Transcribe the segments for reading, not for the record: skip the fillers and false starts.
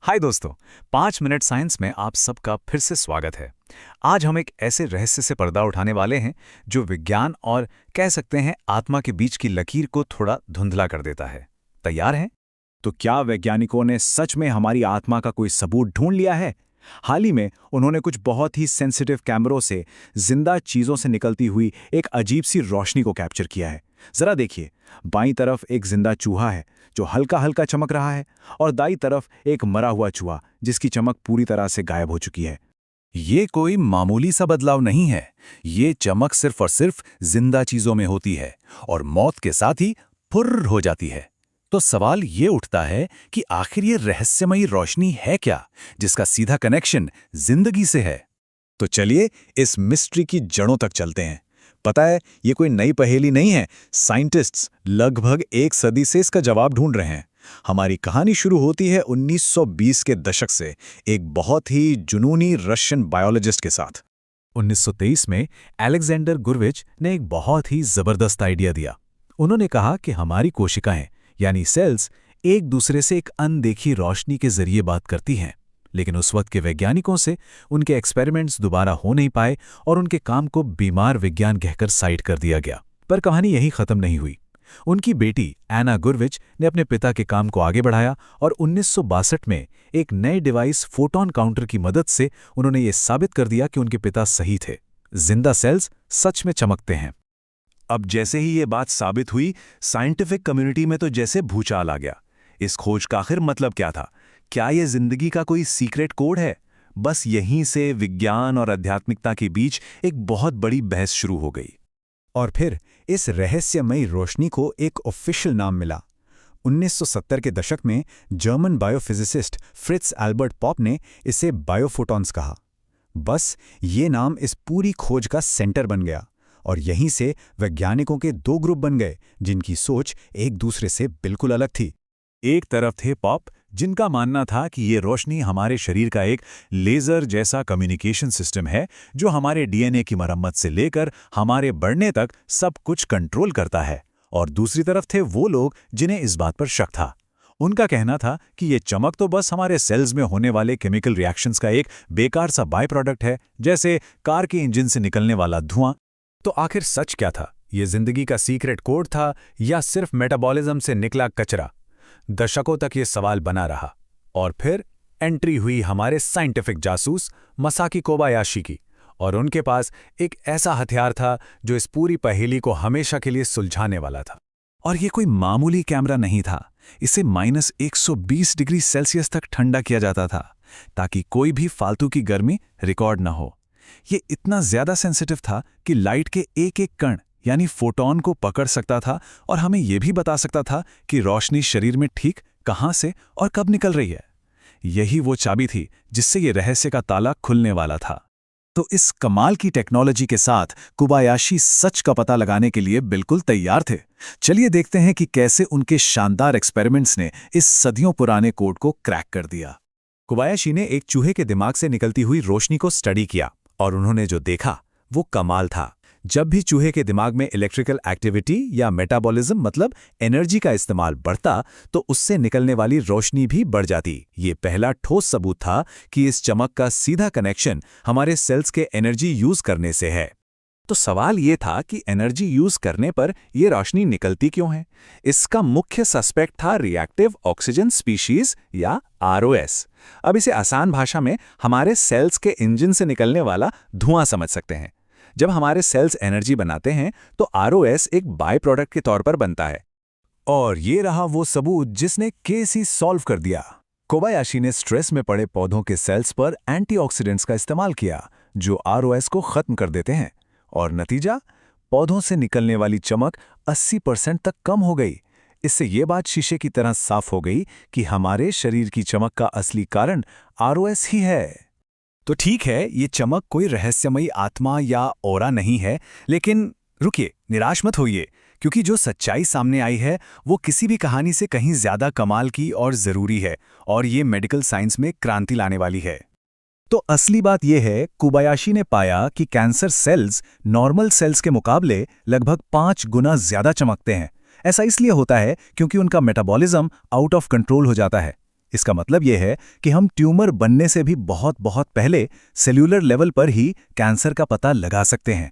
हाय दोस्तों, 5 minute science में आप सबका फिर से स्वागत है। आज हम एक ऐसे रहस्य से पर्दा उठाने वाले हैं जो विज्ञान और कह सकते हैं आत्मा के बीच की लकीर को थोड़ा धुंधला कर देता है। तैयार हैं? तो क्या वैज्ञानिकों ने सच में हमारी आत्मा का कोई सबूत ढूंढ लिया है? हाल ही में उन्होंने कुछ बहुत ही सेंसिटिव कैमरों से जिंदा चीजों से निकलती हुई एक अजीब सी रोशनी को कैप्चर किया है। जरा देखिए, बाईं तरफ एक जिंदा चूहा है जो हल्का हल्का चमक रहा है, और दाईं तरफ एक मरा हुआ चूहा जिसकी चमक पूरी तरह से गायब हो चुकी है। ये कोई मामूली सा बदलाव नहीं है। ये चमक सिर्फ और सिर्फ जिंदा चीजों में होती है और मौत के साथ ही फुर्र हो जाती है। तो सवाल ये उठता है कि आखिर ये रहस्यमयी रोशनी है क्या, जिसका सीधा कनेक्शन जिंदगी से है। तो चलिए इस मिस्ट्री की जड़ों तक चलते हैं। पता है, ये कोई नई पहेली नहीं है। साइंटिस्ट्स लगभग एक सदी से इसका जवाब ढूंढ रहे हैं। हमारी कहानी शुरू होती है 1920 के दशक से एक बहुत ही जुनूनी रशियन बायोलॉजिस्ट के साथ। 1923 में अलेक्जेंडर गुरविच ने एक बहुत ही जबरदस्त आइडिया दिया। उन्होंने कहा कि हमारी कोशिकाएं यानी सेल्स एक दूसरे से एक अनदेखी रोशनी के जरिए बात करती हैं। लेकिन उस वक्त के वैज्ञानिकों से उनके एक्सपेरिमेंट्स दोबारा हो नहीं पाए और उनके काम को बीमार विज्ञान कहकर साइड कर दिया गया। पर कहानी यहीं खत्म नहीं हुई। उनकी बेटी एना गुरविच ने अपने पिता के काम को आगे बढ़ाया और 1962 में एक नए डिवाइस फोटॉन काउंटर की मदद से उन्होंने ये साबित कर दिया कि उनके पिता सही थे। जिंदा सेल्स सच में चमकते हैं। अब जैसे ही ये बात साबित हुई, साइंटिफिक कम्युनिटी में तो जैसे भूचाल आ गया। इस खोज का आखिर मतलब क्या था? क्या ये जिंदगी का कोई सीक्रेट कोड है? बस यहीं से विज्ञान और आध्यात्मिकता के बीच एक बहुत बड़ी बहस शुरू हो गई। और फिर इस रहस्यमयी रोशनी को एक ऑफिशियल नाम मिला। 1970 के दशक में German biophysicist Fritz Albert pop ने इसे बायोफोटॉन्स कहा। बस ये नाम इस पूरी खोज का सेंटर बन गया, और यहीं से वैज्ञानिकों के दो ग्रुप बन गए जिनकी सोच एक दूसरे से बिल्कुल अलग थी। एक तरफ थे पॉप, जिनका मानना था कि ये रोशनी हमारे शरीर का एक लेज़र जैसा कम्युनिकेशन सिस्टम है जो हमारे डीएनए की मरम्मत से लेकर हमारे बढ़ने तक सब कुछ कंट्रोल करता है। और दूसरी तरफ थे वो लोग जिन्हें इस बात पर शक था। उनका कहना था कि ये चमक तो बस हमारे सेल्स में होने वाले केमिकल रिएक्शंस का एक बेकार सा बाय प्रोडक्ट है, जैसे कार के इंजन से निकलने वाला धुआं। तो आखिर सच क्या था? ये जिंदगी का सीक्रेट कोड था या सिर्फ मेटाबॉलिज्म से निकला कचरा? दशकों तक ये सवाल बना रहा, और फिर एंट्री हुई हमारे साइंटिफिक जासूस मसाकी कोबायाशी की। और उनके पास एक ऐसा हथियार था जो इस पूरी पहेली को हमेशा के लिए सुलझाने वाला था। और ये कोई मामूली कैमरा नहीं था। इसे -120 डिग्री सेल्सियस तक ठंडा किया जाता था ताकि कोई भी फालतू की गर्मी रिकॉर्ड न हो। ये इतना ज्यादा सेंसिटिव था कि लाइट के एक एक कण यानी फोटॉन को पकड़ सकता था और हमें यह भी बता सकता था कि रोशनी शरीर में ठीक कहां से और कब निकल रही है। यही वो चाबी थी जिससे ये रहस्य का ताला खुलने वाला था। तो इस कमाल की टेक्नोलॉजी के साथ कोबायाशी सच का पता लगाने के लिए बिल्कुल तैयार थे। चलिए देखते हैं कि कैसे उनके शानदार एक्सपेरिमेंट्स ने इस सदियों पुराने कोड को क्रैक कर दिया। कोबायाशी ने एक चूहे के दिमाग से निकलती हुई रोशनी को स्टडी किया, और उन्होंने जो देखा वो कमाल था। जब भी चूहे के दिमाग में इलेक्ट्रिकल एक्टिविटी या मेटाबॉलिज्म मतलब एनर्जी का इस्तेमाल बढ़ता, तो उससे निकलने वाली रोशनी भी बढ़ जाती। ये पहला ठोस सबूत था कि इस चमक का सीधा कनेक्शन हमारे सेल्स के एनर्जी यूज करने से है। तो सवाल ये था कि एनर्जी यूज करने पर ये रोशनी निकलती क्यों है? इसका मुख्य सस्पेक्ट था रिएक्टिव ऑक्सीजन स्पीशीज या ROS। अब इसे आसान भाषा में हमारे सेल्स के इंजन से निकलने वाला धुआं समझ सकते हैं। जब हमारे सेल्स एनर्जी बनाते हैं तो ROS एक बाय प्रोडक्ट के तौर पर बनता है। और ये रहा वो सबूत जिसने केस ही सॉल्व कर दिया। कोबायाशी ने स्ट्रेस में पड़े पौधों के सेल्स पर एंटीऑक्सीडेंट्स का इस्तेमाल किया जो ROS को खत्म कर देते हैं, और नतीजा, पौधों से निकलने वाली चमक 80% तक कम हो गई। इससे ये बात शीशे की तरह साफ हो गई कि हमारे शरीर की चमक का असली कारण ROS ही है। तो ठीक है, ये चमक कोई रहस्यमयी आत्मा या ऑरा नहीं है, लेकिन रुकिए, निराश मत होइए, क्योंकि जो सच्चाई सामने आई है वो किसी भी कहानी से कहीं ज्यादा कमाल की और जरूरी है, और ये मेडिकल साइंस में क्रांति लाने वाली है। तो असली बात यह है, कोबायाशी ने पाया कि कैंसर सेल्स नॉर्मल सेल्स के मुकाबले लगभग 5 गुना ज्यादा चमकते हैं। ऐसा इसलिए होता है क्योंकि उनका मेटाबॉलिज्म आउट ऑफ कंट्रोल हो जाता है। इसका मतलब यह है कि हम ट्यूमर बनने से भी बहुत बहुत पहले सेल्यूलर लेवल पर ही कैंसर का पता लगा सकते हैं।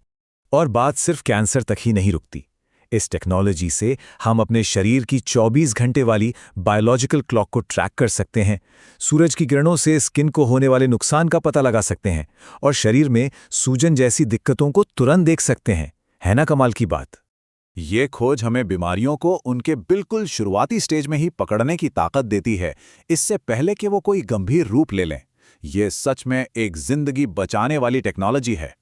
और बात सिर्फ कैंसर तक ही नहीं रुकती। इस टेक्नोलॉजी से हम अपने शरीर की 24 घंटे वाली बायोलॉजिकल क्लॉक को ट्रैक कर सकते हैं, सूरज की किरणों से स्किन को होने वाले नुकसान का पता लगा सकते हैं और शरीर में सूजन जैसी दिक्कतों को तुरंत देख सकते हैं। है ना कमाल की बात? ये खोज हमें बीमारियों को उनके बिल्कुल शुरुआती स्टेज में ही पकड़ने की ताकत देती है, इससे पहले कि वो कोई गंभीर रूप ले लें। ये सच में एक जिंदगी बचाने वाली टेक्नोलॉजी है।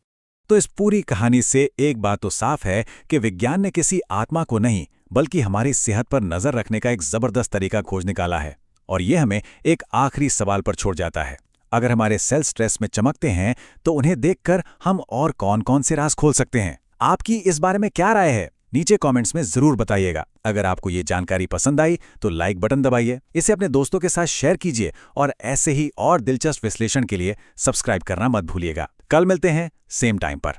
तो इस पूरी कहानी से एक बात तो साफ है कि विज्ञान ने किसी आत्मा को नहीं बल्कि हमारी सेहत पर नजर रखने का एक जबरदस्त तरीका खोज निकाला है। और ये हमें एक आखिरी सवाल पर छोड़ जाता है। अगर हमारे सेल स्ट्रेस में चमकते हैं तो उन्हें देखकर हम और कौन कौन से राज खोल सकते हैं? आपकी इस बारे में क्या राय है? नीचे कमेंट्स में जरूर बताइएगा। अगर आपको ये जानकारी पसंद आई तो लाइक बटन दबाइए, इसे अपने दोस्तों के साथ शेयर कीजिए और ऐसे ही और दिलचस्प विश्लेषण के लिए सब्सक्राइब करना मत भूलिएगा। कल मिलते हैं सेम टाइम पर।